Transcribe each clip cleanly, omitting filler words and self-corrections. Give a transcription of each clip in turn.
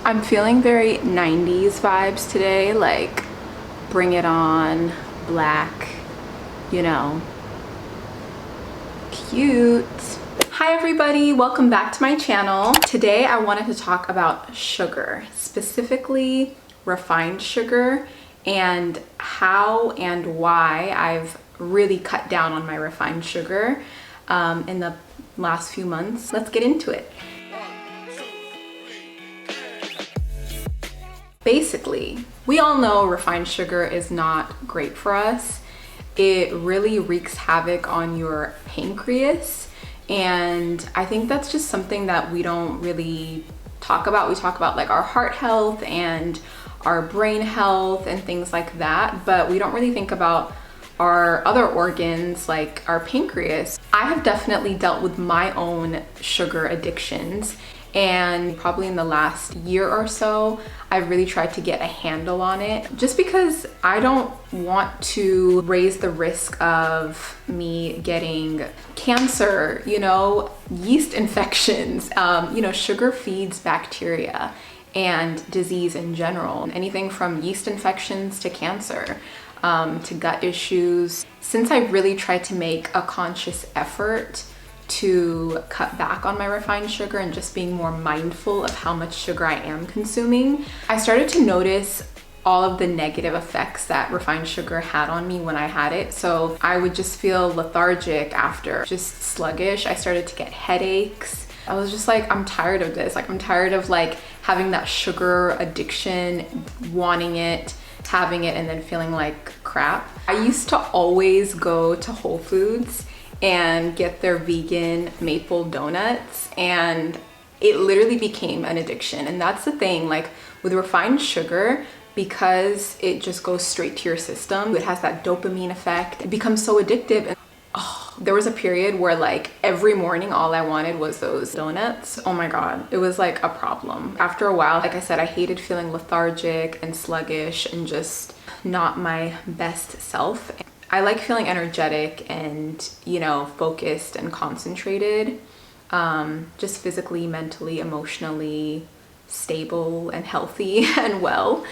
I'm feeling very 90s vibes today, like Bring It On, black, you know, cute. Hi everybody, welcome back to my channel. Today I wanted to talk about sugar, specifically refined sugar, and how and why I've really cut down on my refined sugar in the last few months. Let's get into it. Basically, we all know refined sugar is not great for us. It really wreaks havoc on your pancreas. And I think that's just something that we don't really talk about. We talk about like our heart health and our brain health and things like that, but we don't really think about our other organs like our pancreas. I have definitely dealt with my own sugar addictions, and probably in the last year or so, I've really tried to get a handle on it, just because I don't want to raise the risk of me getting cancer, you know, yeast infections. Sugar feeds bacteria and disease in general, anything from yeast infections to cancer, to gut issues. Since I really tried to make a conscious effort to cut back on my refined sugar and just being more mindful of how much sugar I am consuming, I started to notice all of the negative effects that refined sugar had on me when I had it. So I would just feel lethargic after, just sluggish. I started to get headaches. I was just like, I'm tired of this. Like, I'm tired of like having that sugar addiction, wanting it, having it, and then feeling like crap. I used to always go to Whole Foods and get their vegan maple donuts, and it literally became an addiction. And that's the thing, like with refined sugar, because it just goes straight to your system, it has that dopamine effect, it becomes so addictive. And there was a period where like every morning all I wanted was those donuts. Oh my god, it was like a problem. After a while, like I said, I hated feeling lethargic and sluggish and just not my best self. I like feeling energetic and, you know, focused and concentrated, just physically, mentally, emotionally stable and healthy and well.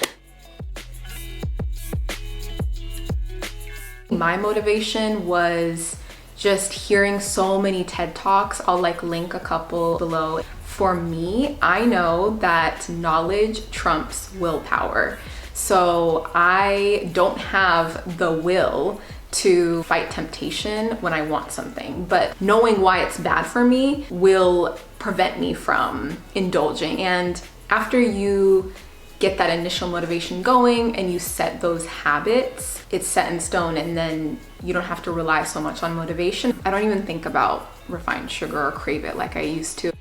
My motivation was just hearing so many TED Talks. I'll like link a couple below. For me, I know that knowledge trumps willpower. So I don't have the will to fight temptation when I want something, but knowing why it's bad for me will prevent me from indulging. And after you get that initial motivation going and you set those habits, it's set in stone, and then you don't have to rely so much on motivation. I don't even think about refined sugar or crave it like I used to.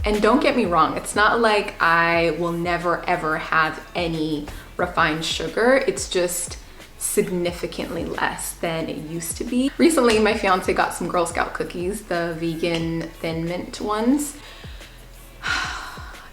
And don't get me wrong, it's not like I will never ever have any refined sugar. It's just significantly less than it used to be. Recently, my fiance got some Girl Scout cookies, the vegan Thin Mint ones.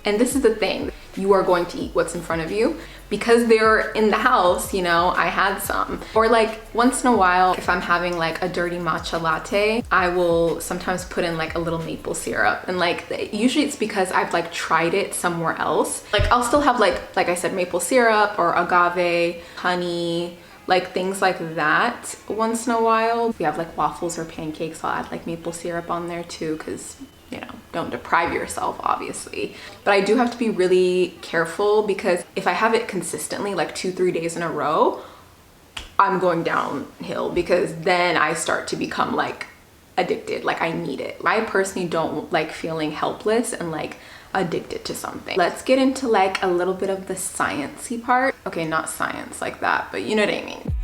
And this is the thing, you are going to eat what's in front of you. Because they're in the house, you know, I had some. Or like once in a while, if I'm having like a dirty matcha latte, I will sometimes put in like a little maple syrup. And like, usually it's because I've like tried it somewhere else. Like I'll still have like I said, maple syrup or agave, honey, like things like that once in a while. If we have like waffles or pancakes, I'll add like maple syrup on there too, because, you know, don't deprive yourself, obviously. But I do have to be really careful, because if I have it consistently, like 2-3 days in a row, I'm going downhill, because then I start to become like addicted, like I need it. I personally don't like feeling helpless and like addicted to something. Let's get into like a little bit of the sciencey part. Okay, not science like that, but you know what I mean.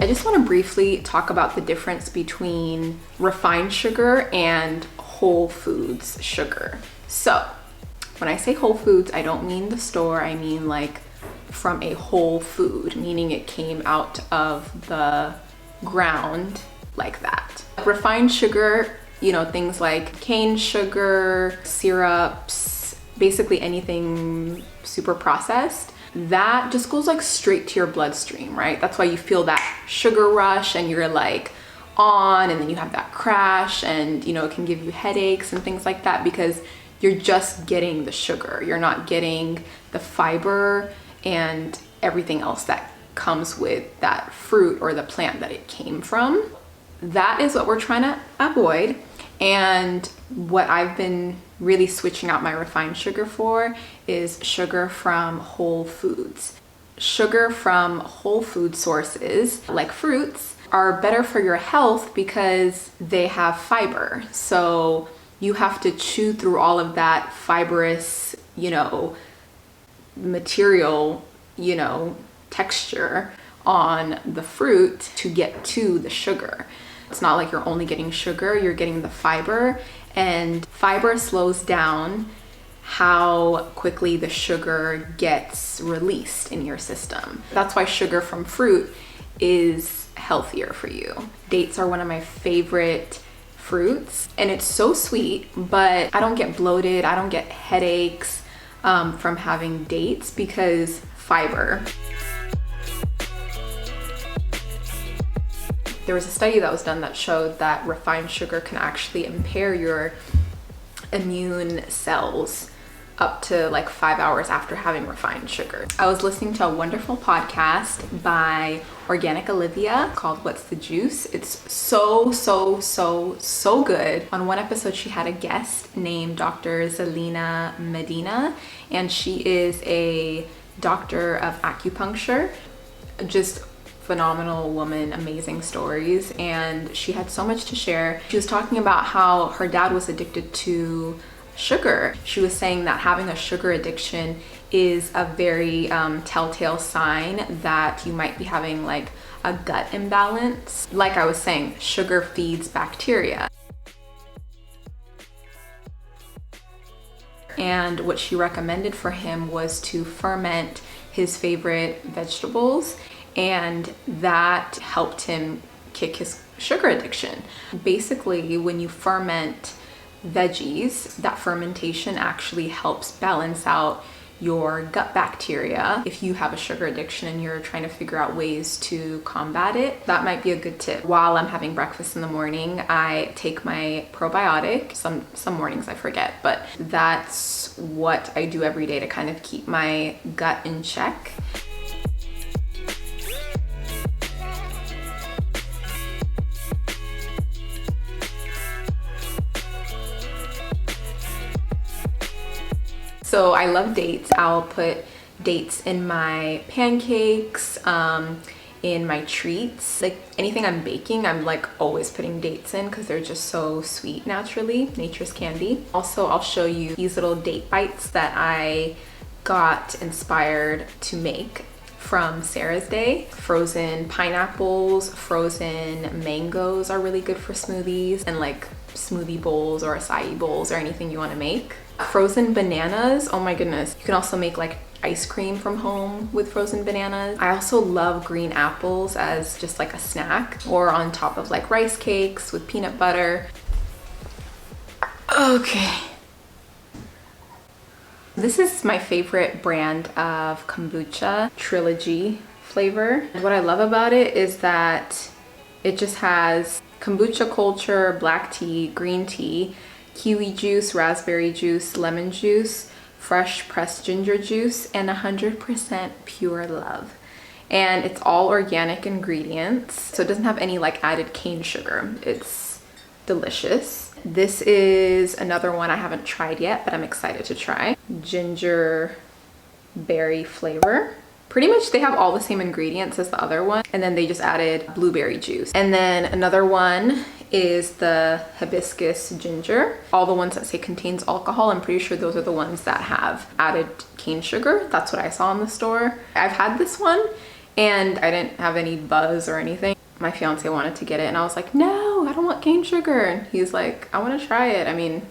I just want to briefly talk about the difference between refined sugar and whole foods sugar. So when I say whole foods, I don't mean the store. I mean like from a whole food, meaning it came out of the ground like that. Refined sugar, you know, things like cane sugar, syrups, basically anything super processed, that just goes like straight to your bloodstream, right? That's why you feel that sugar rush and you're like, on, and then you have that crash, and it can give you headaches and things like that because you're just getting the sugar. You're not getting the fiber and everything else that comes with that fruit or the plant that it came from. That is what we're trying to avoid. And what I've been really switching out my refined sugar for is sugar from whole foods. Sugar from whole food sources, like fruits, are better for your health because they have fiber. So you have to chew through all of that fibrous, material, texture on the fruit to get to the sugar. It's not like you're only getting sugar, you're getting the fiber, and fiber slows down how quickly the sugar gets released in your system. That's why sugar from fruit is healthier for you. Dates are one of my favorite fruits, and it's so sweet, but I don't get bloated, I don't get headaches from having dates because fiber. There was a study that was done that showed that refined sugar can actually impair your immune cells up to like 5 hours after having refined sugar. I was listening to a wonderful podcast by Organic Olivia called What's the Juice? It's so good. On one episode, she had a guest named Dr. Zelina Medina, and she is a doctor of acupuncture. Just phenomenal woman, amazing stories, and she had so much to share. She was talking about how her dad was addicted to sugar. She was saying that having a sugar addiction is a very telltale sign that you might be having like a gut imbalance. Like I was saying, sugar feeds bacteria. And what she recommended for him was to ferment his favorite vegetables, and that helped him kick his sugar addiction. Basically, when you ferment veggies, that fermentation actually helps balance out your gut bacteria. If you have a sugar addiction and you're trying to figure out ways to combat it, that might be a good tip. While I'm having breakfast in the morning, I take my probiotic. Some mornings I forget, but that's what I do every day to kind of keep my gut in check. So I love dates. I'll put dates in my pancakes, in my treats. Like anything I'm baking, I'm like always putting dates in because they're just so sweet naturally, nature's candy. Also, I'll show you these little date bites that I got inspired to make from Sarah's Day. Frozen pineapples, frozen mangoes are really good for smoothies and like smoothie bowls or acai bowls or anything you want to make. Frozen bananas, oh my goodness. You can also make like ice cream from home with frozen bananas. I also love green apples as just like a snack or on top of like rice cakes with peanut butter. Okay. This is my favorite brand of kombucha, Trilogy flavor. What I love about it is that it just has kombucha culture, black tea, green tea, kiwi juice, raspberry juice, lemon juice, fresh pressed ginger juice, and 100% pure love. And it's all organic ingredients, so it doesn't have any like added cane sugar. It's delicious. This is another one I haven't tried yet, but I'm excited to try. Ginger berry flavor. Pretty much they have all the same ingredients as the other one, and then they just added blueberry juice. And then another one is the hibiscus ginger. All the ones that say contains alcohol, I'm pretty sure those are the ones that have added cane sugar. That's what I saw in the store. I've had this one and I didn't have any buzz or anything. My fiance wanted to get it and I was like, no, I don't want cane sugar. And he's like, I want to try it. I mean,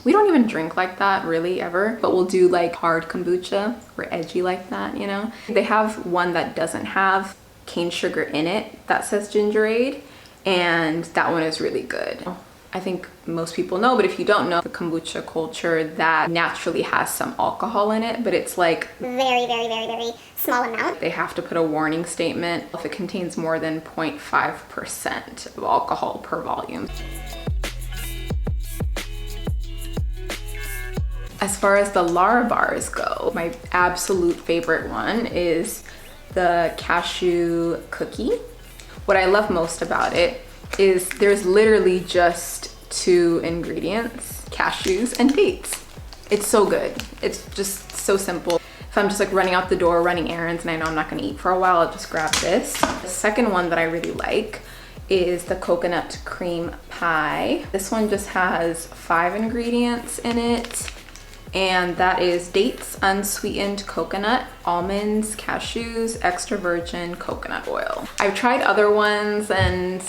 we don't even drink like that really ever, but we'll do like hard kombucha. We're edgy like that, you know? They have one that doesn't have cane sugar in it that says Gingerade, and that one is really good. I think most people know, but if you don't know, the kombucha culture, that naturally has some alcohol in it, but it's like very, very, very, very small amount. They have to put a warning statement if it contains more than 0.5% of alcohol per volume. As far as the Lara bars go, my absolute favorite one is the cashew cookie. What I love most about it is there's literally just 2 ingredients, cashews and dates. It's so good. It's just so simple. If I'm just like running out the door, running errands, and I know I'm not gonna eat for a while, I'll just grab this. The second one that I really like is the coconut cream pie. This one just has 5 ingredients in it, and that is dates, unsweetened coconut, almonds, cashews, extra virgin coconut oil. I've tried other ones, and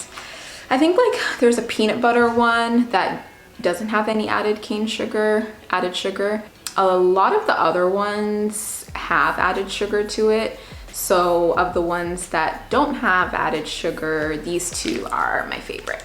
I think like there's a peanut butter one that doesn't have any added sugar. A lot of the other ones have added sugar to it. So of the ones that don't have added sugar, these 2 are my favorite.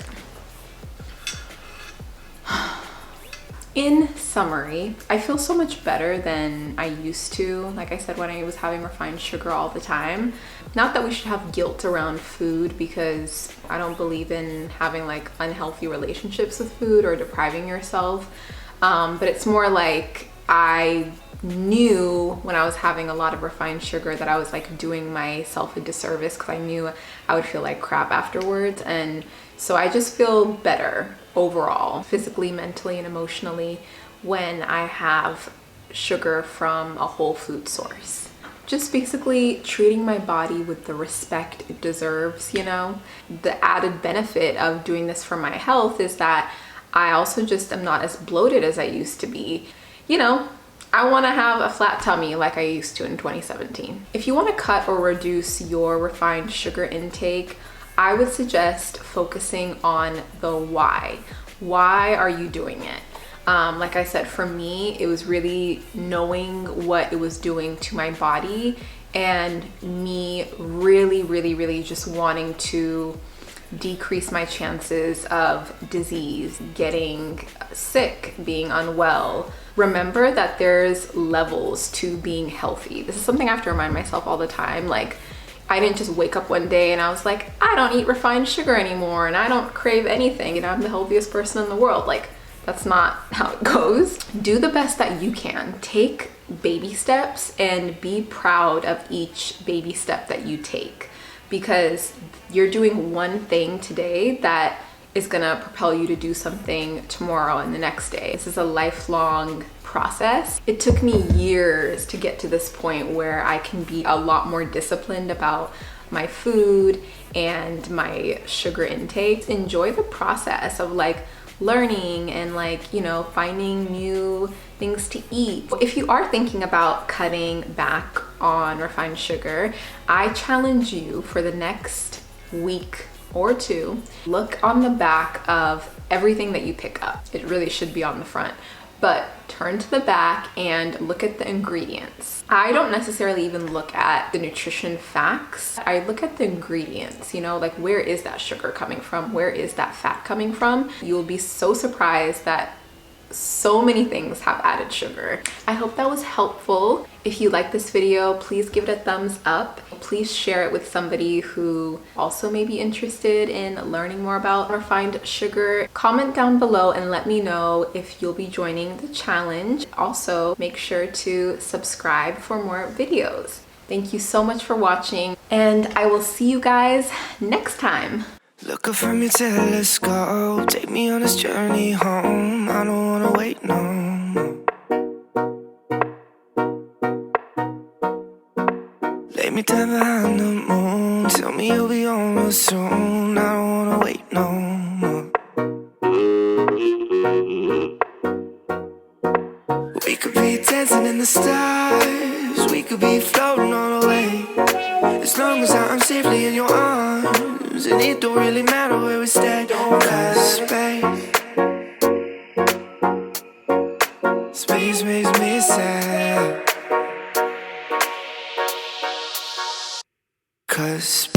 In summary, I feel so much better than I used to. Like I said, when I was having refined sugar all the time. Not that we should have guilt around food, because I don't believe in having like unhealthy relationships with food or depriving yourself. But it's more like I knew when I was having a lot of refined sugar that I was like doing myself a disservice, because I knew I would feel like crap afterwards. And so I just feel better overall, physically, mentally, and emotionally, when I have sugar from a whole food source. Just basically treating my body with the respect it deserves, you know? The added benefit of doing this for my health is that I also just am not as bloated as I used to be. You know, I want to have a flat tummy like I used to in 2017. If you want to cut or reduce your refined sugar intake, I would suggest focusing on the why. Why are you doing it? Like I said, for me, it was really knowing what it was doing to my body, and me really just wanting to decrease my chances of disease, getting sick, being unwell. Remember that there's levels to being healthy. This is something I have to remind myself all the time. Like, I didn't just wake up one day and I was like, I don't eat refined sugar anymore and I don't crave anything and I'm the healthiest person in the world. Like, that's not how it goes. Do the best that you can. Take baby steps and be proud of each baby step that you take, because you're doing one thing today that is gonna propel you to do something tomorrow and the next day. This is a lifelong process. It took me years to get to this point where I can be a lot more disciplined about my food and my sugar intake. Enjoy the process of like learning and like, you know, finding new things to eat. If you are thinking about cutting back on refined sugar, I challenge you for the next week or 2, look on the back of everything that you pick up. It really should be on the front, but turn to the back and look at the ingredients. I don't necessarily even look at the nutrition facts. I look at the ingredients, you know, like where is that sugar coming from? Where is that fat coming from? You'll be so surprised that so many things have added sugar. I hope that was helpful. If you like this video, please give it a thumbs up. Please share it with somebody who also may be interested in learning more about refined sugar. Comment down below and let me know if you'll be joining the challenge. Also, make sure to subscribe for more videos. Thank you so much for watching, and I will see you guys next time. Look up from your telescope, take me on this journey home. I don't wanna wait no more. Lay me down behind the moon, tell me you'll be on real soon. I don't wanna wait no more. We could be dancing in the stars, we could be floating on a wave. As long as I'm safely in your arms, and it don't really matter where we stay. Cause space makes me sad. Cause